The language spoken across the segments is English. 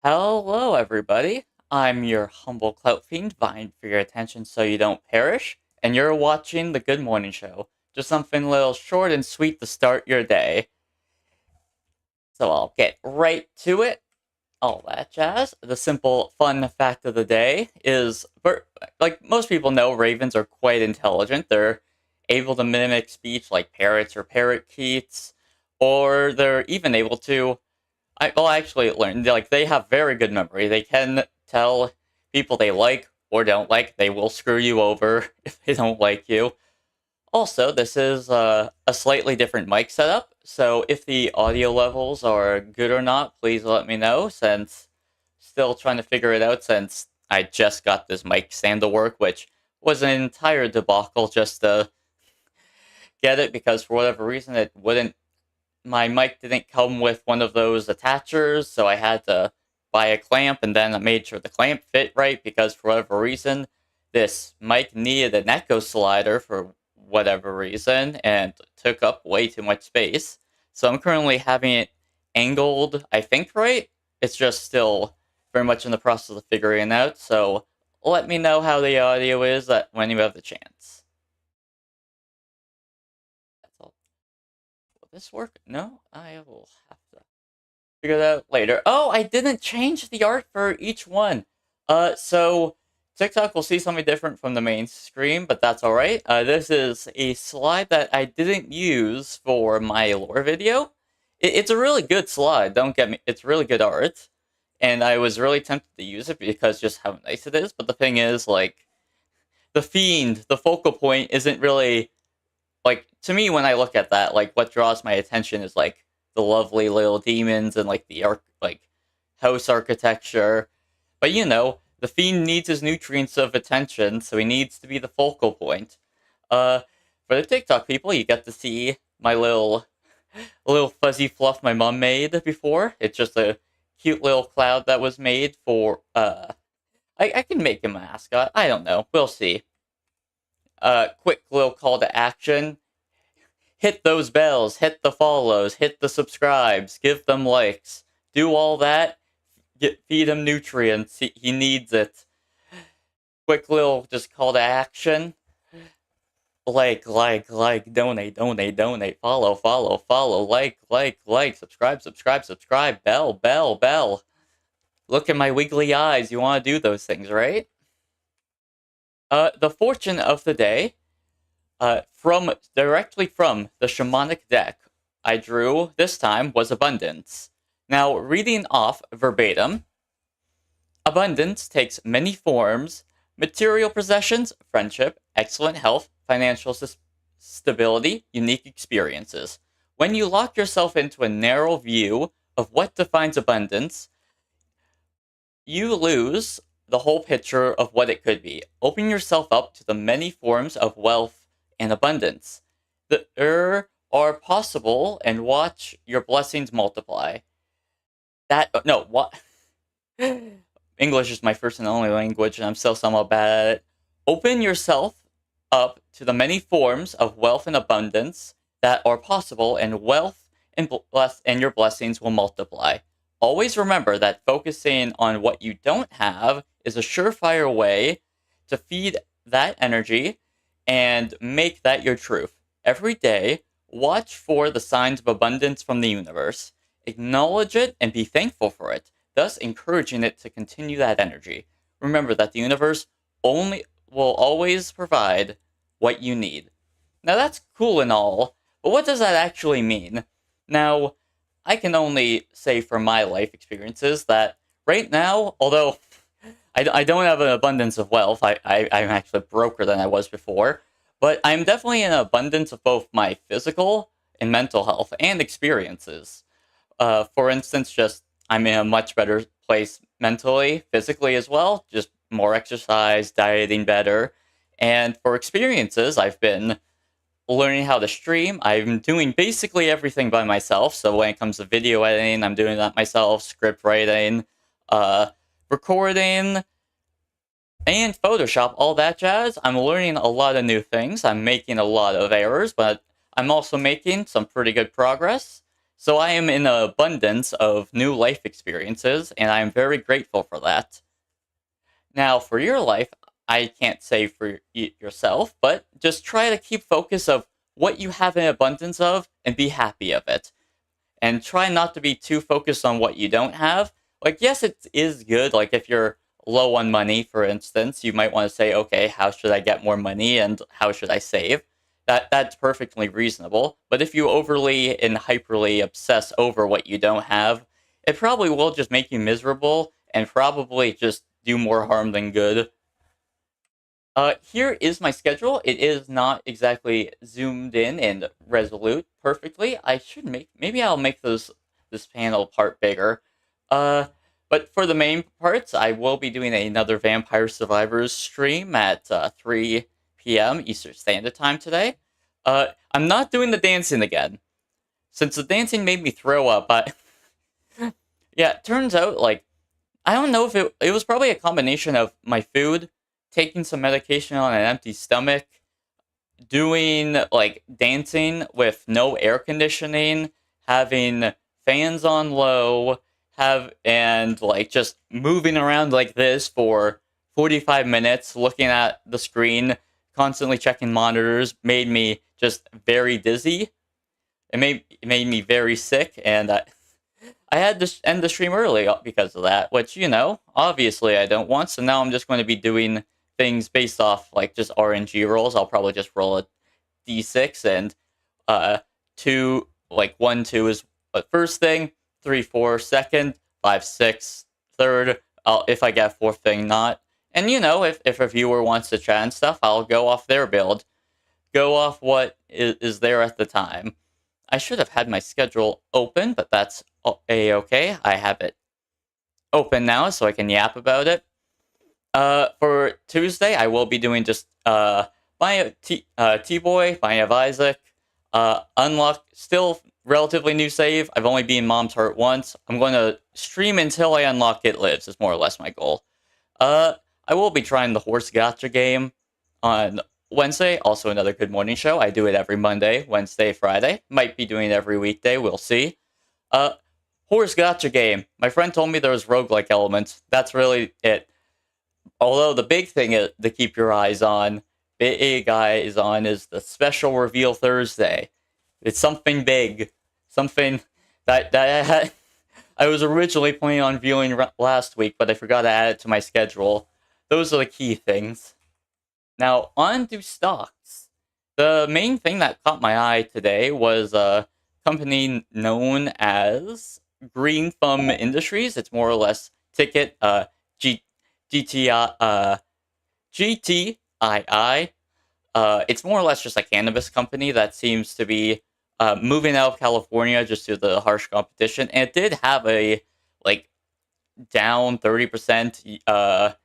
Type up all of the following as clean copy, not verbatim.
Hello, everybody. I'm your humble clout fiend, vying for your attention so you don't perish, and you're watching the Good Morning Show. Just something a little short and sweet to start your day. So I'll get right to it. All that jazz. The simple fun fact of the day is, like most people know, ravens are quite intelligent. They're able to mimic speech like parrots or parakeets, or they're even able to actually learn. Like they have very good memory. They can tell people they like or don't like. They will screw you over if they don't like you. Also, this is a slightly different mic setup. So if the audio levels are good or not, please let me know. Since still trying to figure it out, since I just got this mic stand to work, which was an entire debacle just to get it because for whatever reason it wouldn't my mic didn't come with one of those attachers, so I had to buy a clamp, and then I made sure the clamp fit right because for whatever reason, this mic needed an echo slider for whatever reason and took up way too much space. So I'm currently having it angled, I think right. It's just still very much in the process of figuring it out. So let me know how the audio is when you have the chance. That's all. Will this work? No, I will have to figure that out later. Oh, I didn't change the art for each one. So TikTok will see something different from the main screen, but that's all right. This is a slide that I didn't use for my lore video. It's a really good slide. Don't get me. It's really good art, and I was really tempted to use it because just how nice it is. But the thing is, like, the fiend, the focal point, isn't really like to me when I look at that, like what draws my attention is like the lovely little demons and like the like house architecture. But the fiend needs his nutrients of attention, so he needs to be the focal point. Uh, for the TikTok people, you get to see my little fuzzy fluff my mom made before. It's just a cute little cloud that was made for I can make him a mascot. I don't know. We'll see. Quick little call to action. Hit those bells, hit the follows, hit the subscribes, give them likes, do all that. Feed him nutrients. He needs it. Quick little just call to action. Like, donate, follow, like, subscribe, bell. Look at my wiggly eyes. You want to do those things, right? The fortune of the day from directly from the shamanic deck I drew this time was abundance. Now, reading off verbatim, abundance takes many forms: material possessions, friendship, excellent health, financial stability, unique experiences. When you lock yourself into a narrow view of what defines abundance, you lose the whole picture of what it could be. Open yourself up to the many forms of wealth and abundance that are possible and watch your blessings multiply. That, no, what? English is my first and only language, and I'm still somewhat bad at it. Open yourself up to the many forms of wealth and abundance that are possible, and wealth and your blessings will multiply. Always remember that focusing on what you don't have is a surefire way to feed that energy and make that your truth. Every day, watch for the signs of abundance from the universe. Acknowledge it and be thankful for it, thus encouraging it to continue that energy. Remember that the universe only will always provide what you need. Now that's cool and all, but what does that actually mean? Now, I can only say from my life experiences that right now, although I don't have an abundance of wealth, I'm actually broker than I was before, but I'm definitely in an abundance of both my physical and mental health and experiences. For instance, just I'm in a much better place mentally, physically as well, just more exercise, dieting better. And for experiences, I've been learning how to stream. I'm doing basically everything by myself. So when it comes to video editing, I'm doing that myself, script writing, uh, recording, and Photoshop, all that jazz. I'm learning a lot of new things. I'm making a lot of errors, but I'm also making some pretty good progress. So I am in abundance of new life experiences, and I am very grateful for that. Now, for your life, I can't say for yourself, but just try to keep focus of what you have an abundance of and be happy of it. And try not to be too focused on what you don't have. Like, yes, it is good. Like, if you're low on money, for instance, you might want to say, okay, how should I get more money and how should I save? That's perfectly reasonable. But if you overly and hyperly obsess over what you don't have, it probably will just make you miserable and probably just do more harm than good. Here is my schedule. It is not exactly zoomed in and resolute perfectly. Maybe I'll make this panel part bigger. Uh, but for the main parts, I will be doing another Vampire Survivors stream at 3 p.m. Eastern Standard Time today. I'm not doing the dancing again. Since the dancing made me throw up, yeah, it turns out, like, I don't know if it was probably a combination of my food, taking some medication on an empty stomach, doing like dancing with no air conditioning, having fans on low, have and like just moving around like this for 45 minutes, looking at the screen, constantly checking monitors, made me just very dizzy. It made me very sick, and I had to end the stream early because of that, which, obviously I don't want. So now I'm just going to be doing things based off like just RNG rolls. I'll probably just roll a d6 and two, like 1, 2 is the first thing, 3, 4 second, 5, 6 third. If I get fourth thing, not. And if a viewer wants to chat and stuff, I'll go off their build, go off what is there at the time. I should have had my schedule open, but that's a-okay. I have it open now, so I can yap about it. For Tuesday, I will be doing just my T-Boy, Binding of Isaac, Unlock, still relatively new save. I've only been Mom's Heart once. I'm going to stream until I unlock It Lives, is more or less my goal. I will be trying the Horse Gotcha game on Wednesday, also another Good Morning Show. I do it every Monday, Wednesday, Friday. Might be doing it every weekday, we'll see. Uh, Horse Gotcha game. My friend told me there was roguelike elements. That's really it. Although the big thing to keep your eyes on, big eyes on, is the special reveal Thursday. It's something big. Something that I was originally planning on viewing last week, but I forgot to add it to my schedule. Those are the key things. Now, on to stocks. The main thing that caught my eye today was a company known as Green Thumb Industries. It's more or less ticket G, GTI, GTII. It's more or less just a cannabis company that seems to be moving out of California just due to the harsh competition. And it did have a like down 30%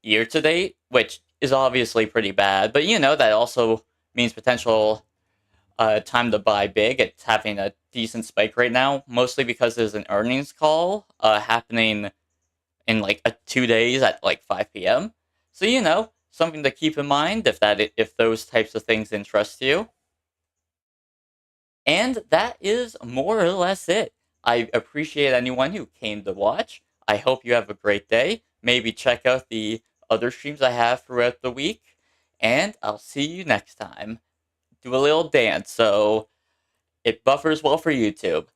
year to date, which is obviously pretty bad. But that also means potential time to buy big. It's having a decent spike right now, mostly because there's an earnings call happening in like 2 days at like 5 p.m. So something to keep in mind if those types of things interest you. And that is more or less it. I appreciate anyone who came to watch. I hope you have a great day. Maybe check out the other streams I have throughout the week. And I'll see you next time. Do a little dance so it buffers well for YouTube.